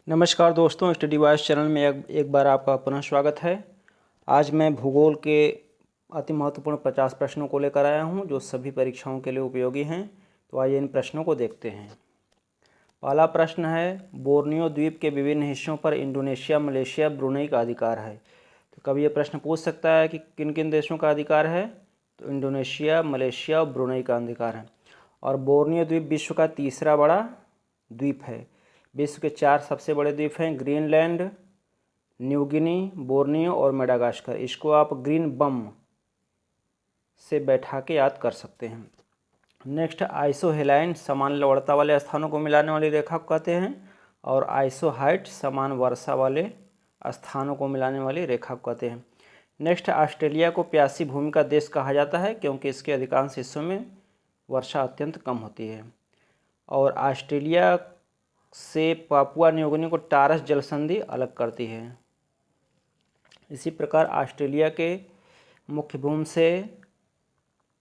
नमस्कार दोस्तों, study wise channel में एक बार आपका पुनः स्वागत है। आज मैं भूगोल के अति महत्वपूर्ण 50 प्रश्नों को लेकर आया हूं जो सभी परीक्षाओं के लिए उपयोगी हैं। तो आइए इन प्रश्नों को देखते हैं। पहला प्रश्न है, बोर्नियो द्वीप के विभिन्न हिस्सों पर इंडोनेशिया, मलेशिया, ब्रुनई का अधिकार है। तो कभी ये प्रश्न पूछ सकता है कि किन किन देशों का अधिकार है। तो इंडोनेशिया, मलेशिया और ब्रुनई का अधिकार है। और बोर्नियो द्वीप विश्व का तीसरा बड़ा द्वीप है। विश्व के 4 सबसे बड़े द्वीप हैं, ग्रीनलैंड, न्यू गिनी, बोर्नियो और मेडागास्कर। इसको आप ग्रीन बम से बैठा के याद कर सकते हैं। नेक्स्ट, आइसोहेलाइन समान लवणता वाले स्थानों को मिलाने वाली रेखा को कहते हैं। और आइसोहाइट समान वर्षा वाले स्थानों को मिलाने वाली रेखा को कहते हैं। नेक्स्ट, ऑस्ट्रेलिया को प्यासी भूमि का देश कहा जाता है क्योंकि इसके अधिकांश हिस्सों में वर्षा अत्यंत कम होती है। और ऑस्ट्रेलिया से पापुआ न्यू गिनी को टारस जलसंधि अलग करती है। इसी प्रकार ऑस्ट्रेलिया के मुख्य भूमि से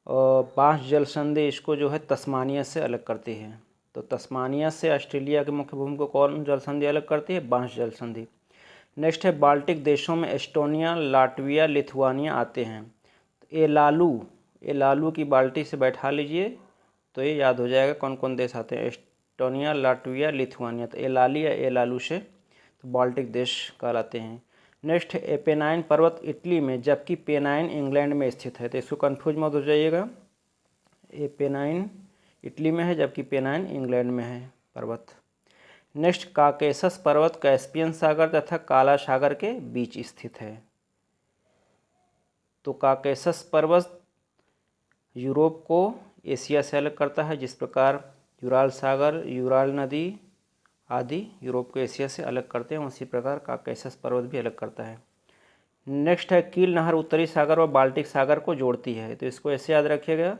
बांस जलसंधि इसको जो है तस्मानिया से अलग करती है। तो तस्मानिया से ऑस्ट्रेलिया के मुख्य भूमि को कौन जलसंधि अलग करती है? बांस जलसंधि। नेक्स्ट है, बाल्टिक देशों में एस्टोनिया, लाटविया, लिथुआनिया आते हैं। तो एलालू की बाल्टी से बैठा लीजिए तो ये याद हो जाएगा कौन कौन देश आते हैं। Estonia, Latvia, Lithuania. तो एलाली या एलालू से तो बाल्टिक देश कहलाते हैं। नेक्स्ट, एपेनाइन पर्वत इटली में जबकि पेनाइन इंग्लैंड में स्थित है। तो इसको कंफ्यूज मत हो जाइएगा। एपेनाइन इटली में है जबकि पेनाइन इंग्लैंड में है पर्वत। नेक्स्ट, काकेशस पर्वत कैस्पियन सागर तथा काला सागर के बीच स्थित है। तो काकेशस पर्वत यूरोप को एशिया से अलग करता है, जिस प्रकार यूराल सागर, यूराल नदी आदि यूरोप को एशिया से अलग करते हैं, उसी प्रकार काकेशस पर्वत भी अलग करता है। नेक्स्ट है, कील नहर उत्तरी सागर और बाल्टिक सागर को जोड़ती है। तो इसको ऐसे याद रखिएगा,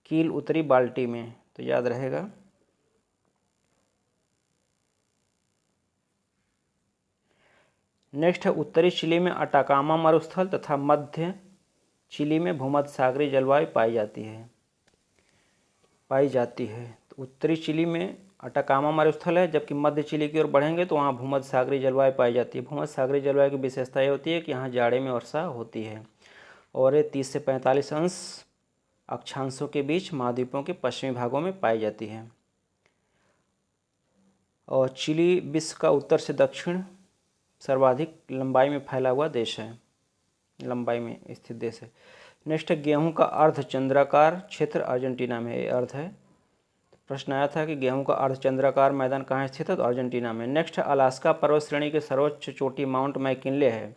कील उत्तरी बाल्टी में, तो याद रहेगा। नेक्स्ट है, उत्तरी चिली में अटाकामा मरुस्थल तथा मध्य चिली में भूमध्य सागरीय जलवायु पाई जाती है। तो उत्तरी चिली में अटाकामा मरुस्थल है, जबकि मध्य चिली की ओर बढ़ेंगे तो वहाँ भूमध्य सागरीय जलवायु पाई जाती है। भूमध्य सागरीय जलवायु की विशेषता ये होती है कि यहाँ जाड़े में वर्षा होती है और ये 30 से 45 अंश अक्षांशों के बीच महाद्वीपों के पश्चिमी भागों में पाई जाती है। और चिली विश्व का उत्तर से दक्षिण सर्वाधिक लंबाई में फैला हुआ देश है, लंबाई में स्थित देश है। नेक्स्ट है, गेहूं का अर्धचंद्राकार क्षेत्र अर्जेंटीना में। ये अर्ध है। प्रश्न आया था कि गेहूं का अर्धचंद्राकार मैदान कहाँ स्थित है? तो अर्जेंटीना में। नेक्स्ट, अलास्का पर्वत श्रेणी की सर्वोच्च चोटी माउंट मैकिनले है,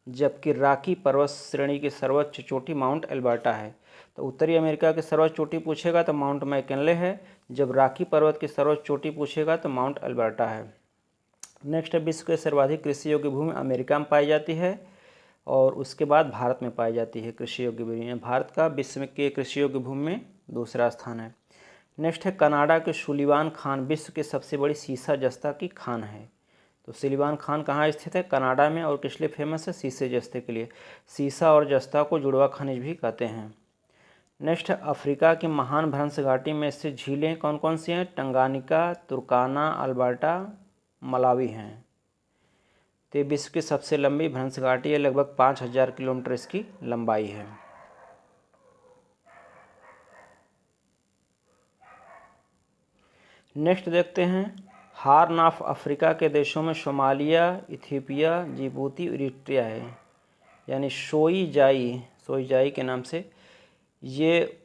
जबकि रॉकी पर्वत श्रेणी की सर्वोच्च चोटी माउंट एल्बर्टा है। तो उत्तरी अमेरिका की सर्वोच्च चोटी पूछेगा तो माउंट मैकिनले है, जब रॉकी पर्वत की सर्वोच्च चोटी पूछेगा तो माउंट एल्बर्टा है। नेक्स्ट है, विश्व के सर्वाधिक कृषि योग्य भूमि अमेरिका में पाई जाती है और उसके बाद भारत में पाई जाती है कृषि योग्य भूमि। भारत का विश्व के कृषि योग्य भूमि में दूसरा स्थान है। नेक्स्ट है, कनाडा के सुलिवान खान विश्व की सबसे बड़ी सीसा जस्ता की खान है। तो सुलिवान खान कहाँ स्थित है? कनाडा में। और किस लिए फेमस है? सीसे जस्ते के लिए। सीसा और जस्ता को जुड़वा खनिज भी कहते हैं। नेक्स्ट है, अफ्रीका की महान भ्रंश घाटी में स्थित झीलें कौन कौन सी हैं? टंगानिका, तुर्काना, अल्बर्टा, मलावी हैं। तो विश्व की सबसे लंबी भ्रंश घाटी है, लगभग 5000 किलोमीटर इसकी लंबाई है। नेक्स्ट देखते हैं, हार्न ऑफ अफ्रीका के देशों में सोमालिया, इथियोपिया, जिबूती, इरिट्रिया है, यानी सोईजाई के नाम से। ये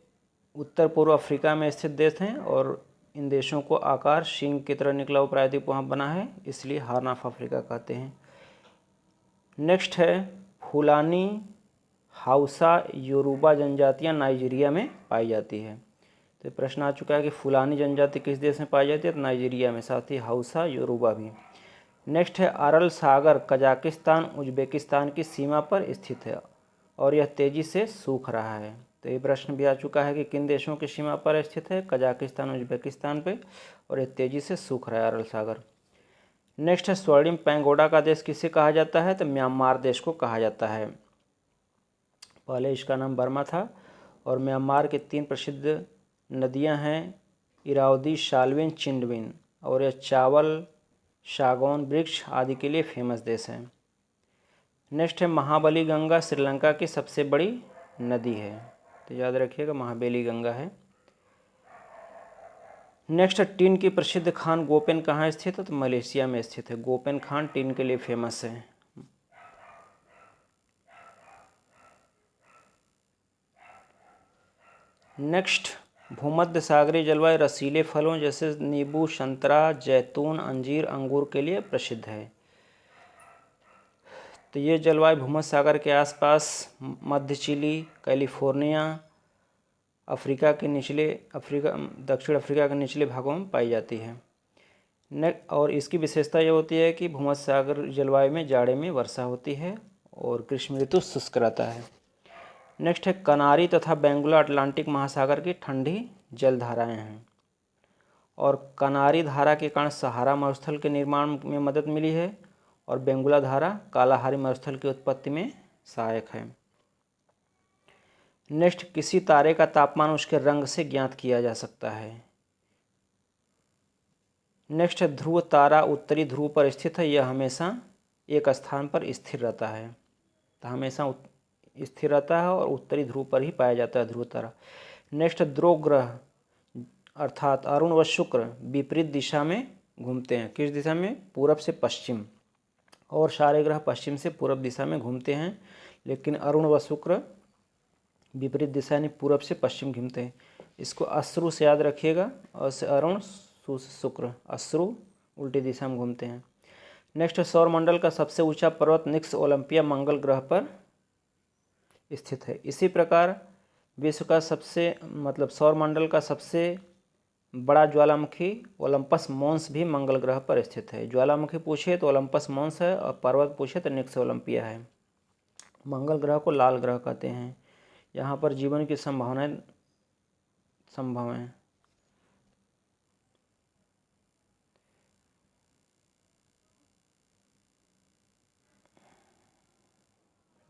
उत्तर पूर्व अफ्रीका में स्थित देश हैं और इन देशों को आकार सींग की तरह निकला हुआ प्रायद्वीप वहाँ बना है, इसलिए हार्न ऑफ अफ्रीका कहते हैं। नेक्स्ट है, फुलानी, हाउसा, योरूबा जनजातियाँ नाइजीरिया में पाई जाती है। तो प्रश्न आ चुका है कि फुलानी जनजाति किस देश में पाई जाती है? तो नाइजीरिया में, साथ ही हाउसा, योरूबा भी। नेक्स्ट है, अरल सागर कजाकिस्तान उज्बेकिस्तान की सीमा पर स्थित है और यह तेजी से सूख रहा है। तो ये प्रश्न भी आ चुका है कि किन देशों की सीमा पर स्थित है? कजाकिस्तान उज्बेकिस्तान पे, और यह तेजी से सूख रहा है अरल सागर। नेक्स्ट है, स्वर्णिम पैगोडा का देश किसे कहा जाता है? तो म्यांमार देश को कहा जाता है। पहले इसका नाम बर्मा था। और म्यांमार के 3 प्रसिद्ध नदियां हैं, इरावदी, शालविन, चिंडविन। और यह चावल सागौन वृक्ष आदि के लिए फेमस देश है। नेक्स्ट है महाबली गंगा श्रीलंका की सबसे बड़ी नदी है, तो याद रखिएगा महाबली गंगा है। नेक्स्ट टीन की प्रसिद्ध खान गोपेन कहाँ स्थित है, तो मलेशिया में स्थित है। गोपेन खान टीन के लिए फेमस है। नेक्स्ट भूमध्य सागरीय जलवायु रसीले फलों जैसे नींबू, संतरा, जैतून, अंजीर, अंगूर के लिए प्रसिद्ध है। तो ये जलवायु भूमध्य सागर के आसपास मध्य चिली, कैलिफोर्निया, दक्षिण अफ्रीका के निचले भागों में पाई जाती है। और इसकी विशेषता ये होती है कि भूमध्य सागर जलवायु में जाड़े में वर्षा होती है और ग्रीष्म ऋतु शुष्क रहता है। नेक्स्ट है कनारी तथा बेंगुला अटलांटिक महासागर की ठंडी जलधाराएं हैं और कनारी धारा के कारण सहारा मरुस्थल के निर्माण में मदद मिली है और बेंगुला धारा कालाहारी मरुस्थल की उत्पत्ति में सहायक है। नेक्स्ट किसी तारे का तापमान उसके रंग से ज्ञात किया जा सकता है। नेक्स्ट ध्रुव तारा उत्तरी ध्रुव पर स्थित है, यह हमेशा एक स्थान पर स्थिर रहता है, तो हमेशा स्थिर रहता है और उत्तरी ध्रुव पर ही पाया जाता है ध्रुव तारा। नेक्स्ट ध्रुव ग्रह अर्थात अरुण व शुक्र विपरीत दिशा में घूमते हैं। किस दिशा में? पूरब से पश्चिम, और सारे ग्रह पश्चिम से पूरब दिशा में घूमते हैं, लेकिन अरुण व शुक्र विपरीत दिशा यानी पूरब से पश्चिम घूमते हैं। इसको अश्रु से याद रखिएगा, और से अरुण, सु से शुक्र, अश्रु उल्टी दिशा में घूमते हैं। नेक्स्ट सौरमंडल का सबसे ऊंचा पर्वत निक्स ओलंपिया मंगल ग्रह पर स्थित है। इसी प्रकार विश्व का सौरमंडल का सबसे बड़ा ज्वालामुखी ओलंपस मॉन्स भी मंगल ग्रह पर स्थित है। ज्वालामुखी पूछे तो ओलंपस मॉन्स है और पर्वत पूछे तो निक्स ओलंपिया है। मंगल ग्रह को लाल ग्रह कहते हैं, यहाँ पर जीवन की संभावनाएं संभव हैं।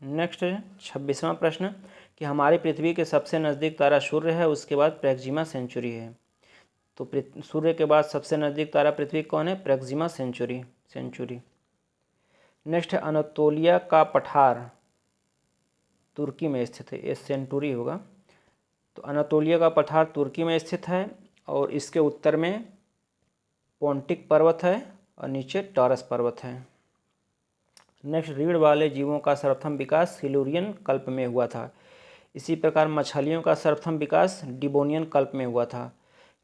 नेक्स्ट 26वां प्रश्न कि हमारी पृथ्वी के सबसे नज़दीक तारा सूर्य है, उसके बाद प्रैक्सिमा सेंचुरी है। तो सूर्य के बाद सबसे नज़दीक तारा पृथ्वी कौन है? प्रैक्सिमा सेंचुरी। नेक्स्ट है अनातोलिया का पठार तुर्की में स्थित है, ये सेंचुरी होगा। तो अनातोलिया का पठार तुर्की में स्थित है और इसके उत्तर में पोंटिक पर्वत है और नीचे टॉरस पर्वत है। नेक्स्ट रीढ़ वाले जीवों का सर्वप्रथम विकास सिल्यूरियन कल्प में हुआ था। इसी प्रकार मछलियों का सर्वप्रथम विकास डिबोनियन कल्प में हुआ था।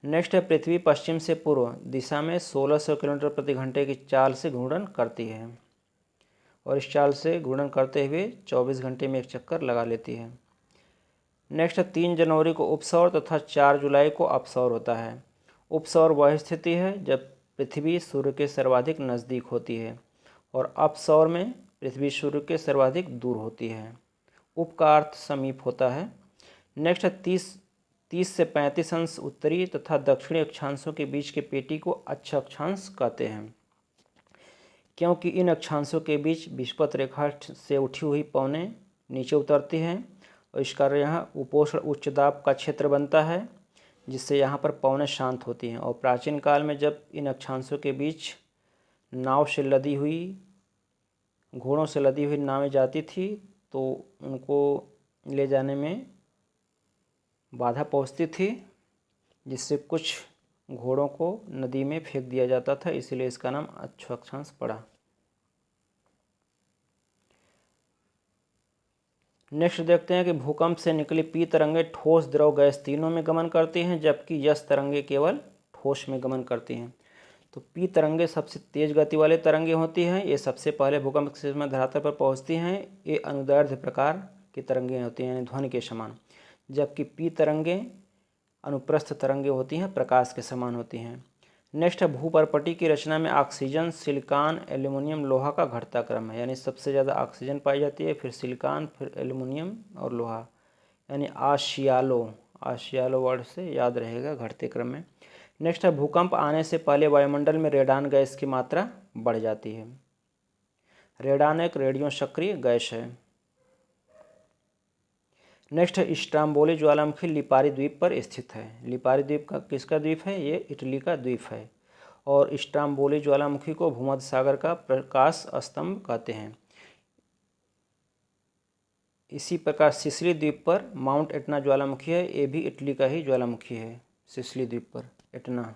नेक्स्ट है पृथ्वी पश्चिम से पूर्व दिशा में 1600 किलोमीटर प्रति घंटे की चाल से घूर्णन करती है और इस चाल से घूर्णन करते हुए 24 घंटे में एक चक्कर लगा लेती है। नेक्स्ट 3 जनवरी को उपसौर तथा 4 जुलाई को अपसौर होता है। उपसौर वह स्थिति है जब पृथ्वी सूर्य के सर्वाधिक नज़दीक होती है और अपसौर में पृथ्वी सूर्य के सर्वाधिक दूर होती है। उप का अर्थ समीप होता है। नेक्स्ट 30 से 35 अंश उत्तरी तथा दक्षिणी अक्षांशों के बीच के पेटी को अक्ष अक्षांश कहते हैं, क्योंकि इन अक्षांशों के बीच विषुवत रेखा से उठी हुई पवनें नीचे उतरती हैं और इस कारण यहाँ उपोष्ण उच्च दाब का क्षेत्र बनता है, जिससे यहाँ पर पवनें शांत होती हैं। और प्राचीन काल में जब इन अक्षांशों के बीच घोड़ों से लदी हुई नावें जाती थी तो उनको ले जाने में बाधा पहुँचती थी, जिससे कुछ घोड़ों को नदी में फेंक दिया जाता था, इसलिए इसका नाम अक्ष अक्षांश पड़ा। नेक्स्ट देखते हैं कि भूकंप से निकली पी तरंगें ठोस, द्रव, गैस तीनों में गमन करती हैं, जबकि यस तरंगें केवल ठोस में गमन करती हैं। तो पी तरंगें सबसे तेज गति वाले तरंगें होती हैं, ये सबसे पहले भूकंप के समय धरातल पर पहुंचती हैं। ये अनुदैर्ध्य प्रकार की तरंगें होती हैं, यानी ध्वनि के समान, जबकि पी तरंगें अनुप्रस्थ तरंगें होती हैं, प्रकाश के समान होती हैं। नेक्स्ट है भूपर्पटी की रचना में ऑक्सीजन, सिलिकॉन, एल्यूमिनियम, लोहा का घटता क्रम है, यानी सबसे ज़्यादा ऑक्सीजन पाई जाती है, फिर सिलिकॉन, फिर एल्यूमिनियम और लोहा, यानी आशियालो वर्ड से याद रहेगा घटते क्रम में। नेक्स्ट है भूकंप आने से पहले वायुमंडल में रेडान गैस की मात्रा बढ़ जाती है। रेडान एक रेडियो सक्रिय गैस है। नेक्स्ट है स्ट्राम्बोली ज्वालामुखी लिपारी द्वीप पर स्थित है। लिपारी द्वीप का किसका द्वीप है? ये इटली का द्वीप है और स्ट्रोम्बोली ज्वालामुखी को भूमध्य सागर का प्रकाश स्तंभ कहते हैं। इसी प्रकार सिसिली द्वीप पर माउंट एटना ज्वालामुखी है, ये भी इटली का ही ज्वालामुखी है, सिसिली द्वीप पर एटना।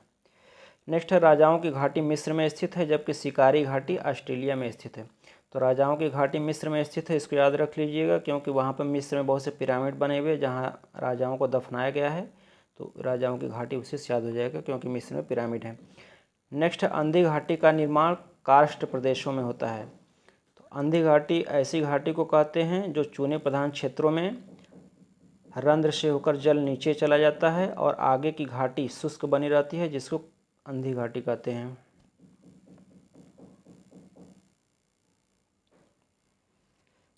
नेक्स्ट है राजाओं की घाटी मिस्र में स्थित है, जबकि शिकारी घाटी ऑस्ट्रेलिया में स्थित है। तो राजाओं की घाटी मिस्र में स्थित है, इसको याद रख लीजिएगा, क्योंकि वहाँ पर मिस्र में बहुत से पिरामिड बने हुए जहाँ राजाओं को दफनाया गया है, तो राजाओं की घाटी उसी से याद हो जाएगा क्योंकि मिस्र में पिरामिड है। नेक्स्ट है अंधी घाटी का निर्माण कार्स्ट प्रदेशों में होता है। तो अंधी घाटी ऐसी घाटी को कहते हैं जो चूने प्रधान क्षेत्रों में रंध्र से होकर जल नीचे चला जाता है और आगे की घाटी शुष्क बनी रहती है, जिसको अंधी घाटी कहते हैं।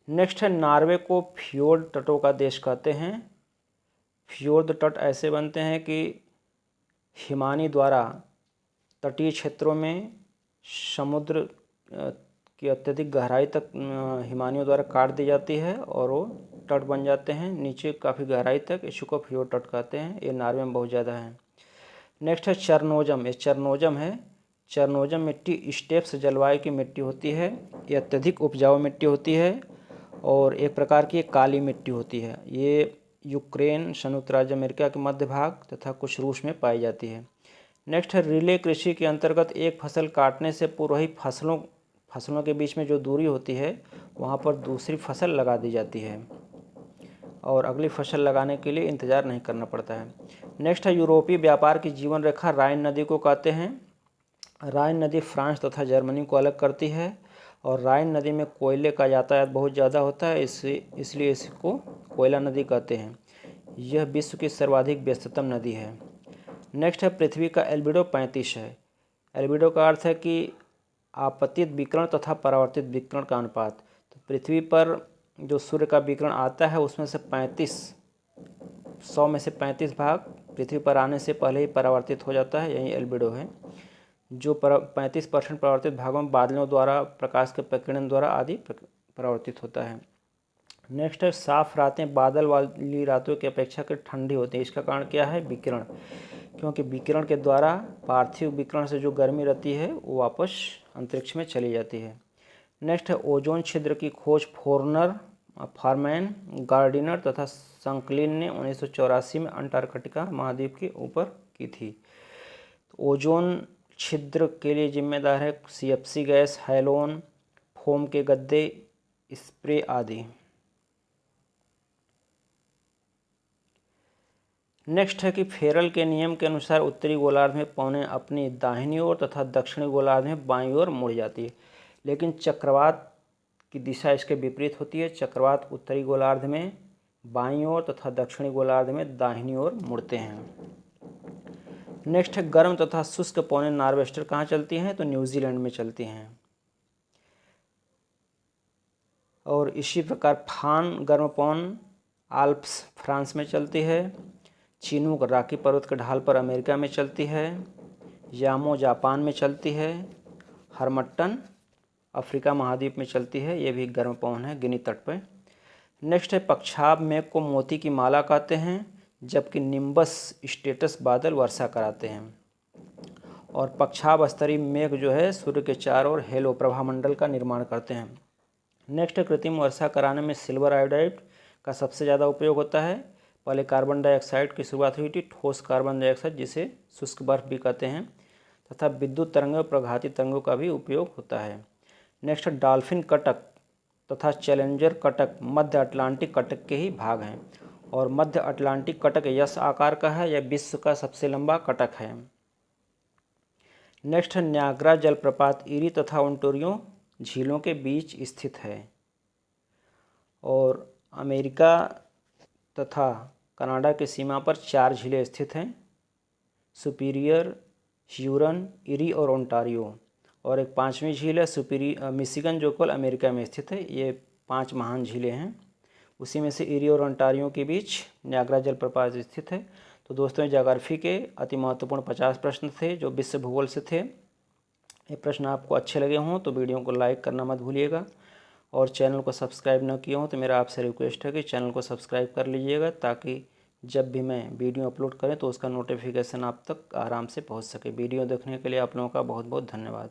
नेक्स्ट है नॉर्वे को फ्योर्ड तटों का देश कहते हैं। फ्योर्ड तट ऐसे बनते हैं कि हिमानी द्वारा तटीय क्षेत्रों में समुद्र की अत्यधिक गहराई तक हिमानियों द्वारा काट दी जाती है और वो तट बन जाते हैं नीचे काफ़ी गहराई तक, इसको फ्योर्ड तट कहते हैं। ये नॉर्वे में बहुत ज़्यादा है। नेक्स्ट है चरनोजम, ये चरनोजम है। चरनोजम मिट्टी स्टेप्स जलवायु की मिट्टी होती है, ये अत्यधिक उपजाऊ मिट्टी होती है और एक प्रकार की काली मिट्टी होती है। ये यूक्रेन, संयुक्त राज्य अमेरिका के मध्य भाग तथा कुछ रूस में पाई जाती है। नेक्स्ट है रिले कृषि के अंतर्गत एक फसल काटने से पूर्व ही फसलों के बीच में जो दूरी होती है वहाँ पर दूसरी फसल लगा दी जाती है और अगली फसल लगाने के लिए इंतज़ार नहीं करना पड़ता है। नेक्स्ट है यूरोपीय व्यापार की जीवन रेखा राइन नदी को कहते हैं। राइन नदी फ्रांस तथा जर्मनी को अलग करती है और राइन नदी में कोयले का यातायात बहुत ज़्यादा होता है, इसलिए इसको कोयला नदी कहते हैं। यह विश्व की सर्वाधिक व्यस्ततम नदी है। नेक्स्ट है पृथ्वी का एल्बिडो 35 है। एल्बिडो का अर्थ है कि आपतित विकिरण तथा परावर्तित विकिरण का अनुपात। तो पृथ्वी पर जो सूर्य का विकिरण आता है उसमें से 100 में से 35 भाग पृथ्वी पर आने से पहले ही परावर्तित हो जाता है, यही एल्बिडो है। जो 35% परावर्तित भागों में बादलों द्वारा, प्रकाश के प्रकीर्णन द्वारा आदि परावर्तित होता है। नेक्स्ट है साफ रातें बादल वाली रातों की अपेक्षा ठंडी होती है। इसका कारण क्या है? विकिरण, क्योंकि विकिरण के द्वारा पार्थिव विकिरण से जो गर्मी रहती है वो वापस अंतरिक्ष में चली जाती है। नेक्स्ट है ओजोन छिद्र की खोज फॉरमैन, गार्डिनर तथा संकलिन ने 1984 में अंटार्कटिका महाद्वीप के ऊपर की थी। तो ओजोन छिद्र के लिए जिम्मेदार है CFC गैस, हैलोन, फोम के गद्दे, स्प्रे आदि। नेक्स्ट है कि फेरल के नियम के अनुसार उत्तरी गोलार्ध में पौने अपनी दाहिनी ओर तथा दक्षिणी गोलार्ध में बाईं ओर मुड़ जाती है, लेकिन चक्रवात की दिशा इसके विपरीत होती है। चक्रवात उत्तरी गोलार्ध में बाईं ओर तथा दक्षिणी गोलार्ध में दाहिनी ओर मुड़ते हैं। नेक्स्ट है गर्म तथा शुष्क पौने नार्वेस्टर कहाँ चलती हैं? तो न्यूजीलैंड में चलती हैं। और इसी प्रकार फान गर्म पौन आल्प्स फ्रांस में चलती है। चिनूक रॉकी पर्वत के ढाल पर अमेरिका में चलती है। यामो जापान में चलती है। हरमट्टन अफ्रीका महाद्वीप में चलती है, ये भी गर्म पवन है गिनी तट पर। नेक्स्ट है पक्षाभ मेघ को मोती की माला कहते हैं, जबकि निम्बस स्टेटस बादल वर्षा कराते हैं। और पक्षाभ स्तरीय मेघ जो है सूर्य के चारों ओर हेलो प्रभामंडल का निर्माण करते हैं। नेक्स्ट है कृत्रिम वर्षा कराने में सिल्वर आयोडाइड का सबसे ज़्यादा उपयोग होता है। पहले कार्बन डाइऑक्साइड की शुरुआत हुई थी, ठोस कार्बन डाइऑक्साइड जिसे शुष्क बर्फ भी कहते हैं, तथा विद्युत तरंगों और प्रघाती तरंगों का भी उपयोग होता है। नेक्स्ट डॉल्फिन कटक तथा चैलेंजर कटक मध्य अटलांटिक कटक के ही भाग हैं और मध्य अटलांटिक कटक यस आकार का है, यह विश्व का सबसे लंबा कटक है। नेक्स्ट है न्याग्रा जलप्रपात ईरी तथा ओंटारियो झीलों के बीच स्थित है और अमेरिका तथा कनाडा की सीमा पर 4 झीलें स्थित हैं, सुपीरियर, ह्यूरन, ईरी और ओंटारियो। और एक 5वीं झील है मिशिगन, जो केवल अमेरिका में स्थित है। ये 5 महान झीलें हैं, उसी में से ईरी और ओंटारियो के बीच न्याग्रा जलप्रपात स्थित है। तो दोस्तों, ज्योग्राफी के अति महत्वपूर्ण 50 प्रश्न थे जो विश्व भूगोल से थे। ये प्रश्न आपको अच्छे लगे हों तो वीडियो को लाइक करना मत भूलिएगा और चैनल को सब्सक्राइब न किए हों तो मेरा आपसे रिक्वेस्ट है कि चैनल को सब्सक्राइब कर लीजिएगा, ताकि जब भी मैं वीडियो अपलोड करें तो उसका नोटिफिकेशन आप तक आराम से पहुंच सके। वीडियो देखने के लिए आप लोगों का बहुत बहुत धन्यवाद।